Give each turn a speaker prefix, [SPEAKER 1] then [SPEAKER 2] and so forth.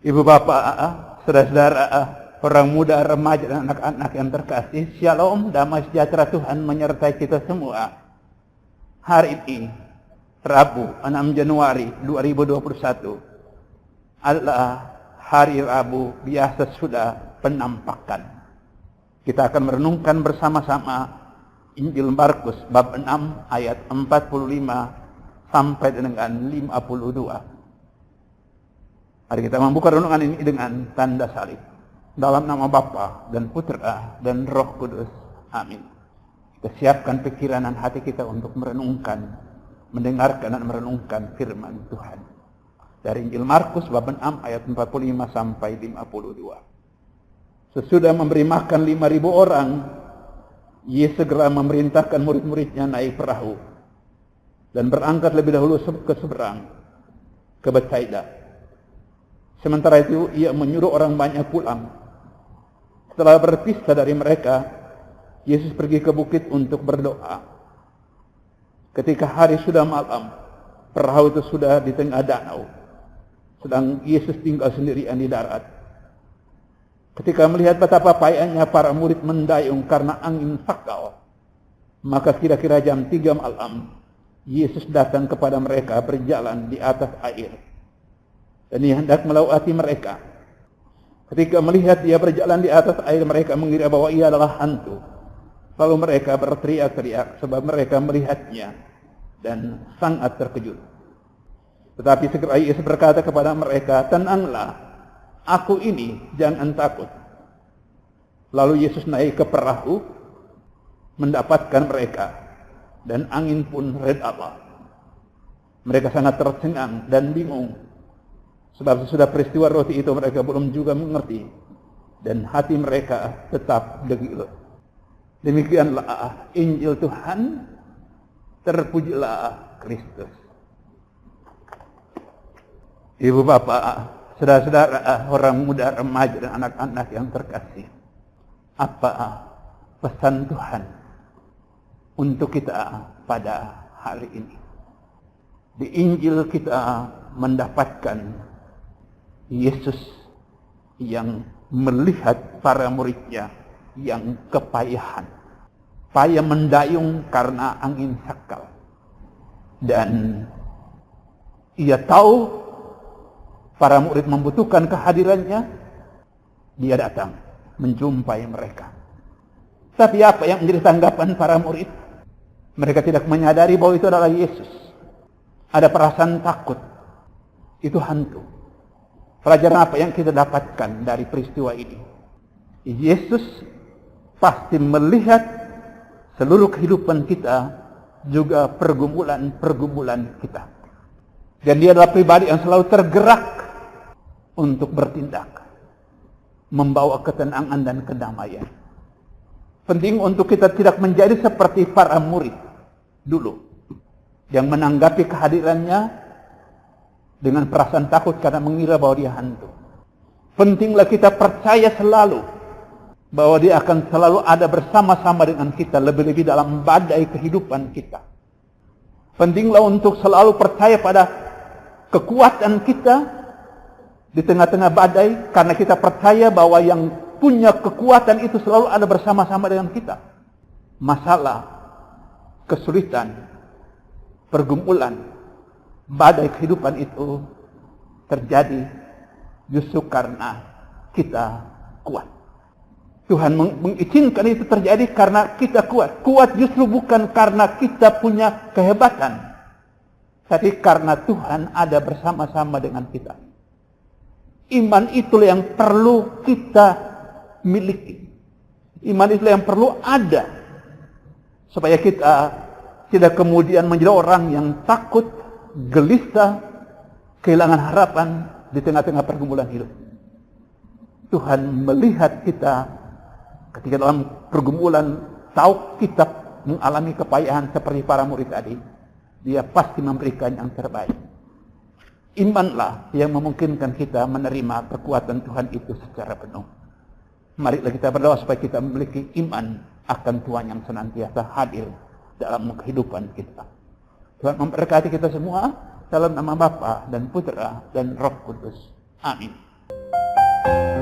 [SPEAKER 1] Ibu bapak, saudara-saudara, orang muda, remaja, dan anak-anak yang terkasih, Shalom, damai sejahtera Tuhan menyertai kita semua. Hari ini, Rabu 6 Januari 2021 adalah hari Rabu biasa sudah penampakan. Kita akan merenungkan bersama-sama Injil Markus bab 6 ayat 45 sampai dengan 52. Mari kita membuka renungan ini dengan tanda salib. Dalam nama Bapa dan Putra dan Roh Kudus. Amin. Kita siapkan pikiran dan hati kita untuk merenungkan, mendengarkan dan merenungkan firman Tuhan. Dari Injil Markus bab 6 ayat 45 sampai 52. Sesudah memberi makan 5.000 orang, Yesus segera memerintahkan murid-muridnya naik perahu dan berangkat lebih dahulu ke seberang, ke Betsaida. Sementara itu ia menyuruh orang banyak pulang. Setelah berpisah dari mereka, Yesus pergi ke bukit untuk berdoa. Ketika hari sudah malam, perahu itu sudah di tengah danau, sedang Yesus tinggal sendirian di darat. Ketika melihat betapa payahnya para murid mendayung karena angin sakal, maka kira-kira jam 3 malam, Yesus datang kepada mereka berjalan di atas air. Dan ia hendak melawati mereka. Ketika melihat dia berjalan di atas air, mereka mengira bahwa ia adalah hantu. Lalu mereka berteriak-teriak sebab mereka melihatnya dan sangat terkejut. Tetapi segera Yesus berkata kepada mereka, "Tenanglah, aku ini, jangan takut." Lalu Yesus naik ke perahu, mendapatkan mereka, dan angin pun reda. Mereka sangat tercengang dan bingung. Sebab sesudah peristiwa roti itu mereka belum juga mengerti, dan hati mereka tetap degil. Demikianlah Injil Tuhan, terpujilah Kristus. Ibu bapak, saudara-saudara, orang muda, remaja, dan anak-anak yang terkasih, apa pesan Tuhan untuk kita pada hari ini? Di Injil kita mendapatkan Yesus yang melihat para muridnya yang kepayahan. Payah mendayung karena angin sakal. Dan ia tahu para murid membutuhkan kehadirannya. Dia datang menjumpai mereka. Tapi apa yang menjadi tanggapan para murid? Mereka tidak menyadari bahwa itu adalah Yesus. Ada perasaan takut. Itu hantu. Pelajaran apa yang kita dapatkan dari peristiwa ini? Yesus pasti melihat seluruh kehidupan kita, juga pergumulan-pergumulan kita. Dan dia adalah pribadi yang selalu tergerak untuk bertindak, membawa ketenangan dan kedamaian. Penting untuk kita tidak menjadi seperti para murid dulu, yang menanggapi kehadirannya dengan perasaan takut karena mengira bahwa dia hantu. Pentinglah kita percaya selalu bahwa dia akan selalu ada bersama-sama dengan kita, lebih-lebih dalam badai kehidupan kita. Pentinglah untuk selalu percaya pada kekuatan kita di tengah-tengah badai, karena kita percaya bahwa yang punya kekuatan itu selalu ada bersama-sama dengan kita. Masalah, kesulitan, pergumulan, badai kehidupan itu terjadi justru karena kita kuat. Tuhan mengizinkan itu terjadi karena kita kuat. Kuat justru bukan karena kita punya kehebatan, tapi karena Tuhan ada bersama-sama dengan kita. Iman itulah yang perlu kita miliki. Iman itulah yang perlu ada, supaya kita tidak kemudian menjadi orang yang takut, gelisah, kehilangan harapan di tengah-tengah pergumulan hidup. Tuhan melihat kita ketika dalam pergumulan, tahu kita mengalami kepayahan seperti para murid tadi. Dia pasti memberikan yang terbaik. Imanlah yang memungkinkan kita menerima kekuatan Tuhan itu secara penuh. Marilah kita berdoa supaya kita memiliki iman akan Tuhan yang senantiasa hadir dalam kehidupan kita. Tuhan memberkati kita semua dalam nama Bapa dan Putra dan Roh Kudus. Amin. Tuhan.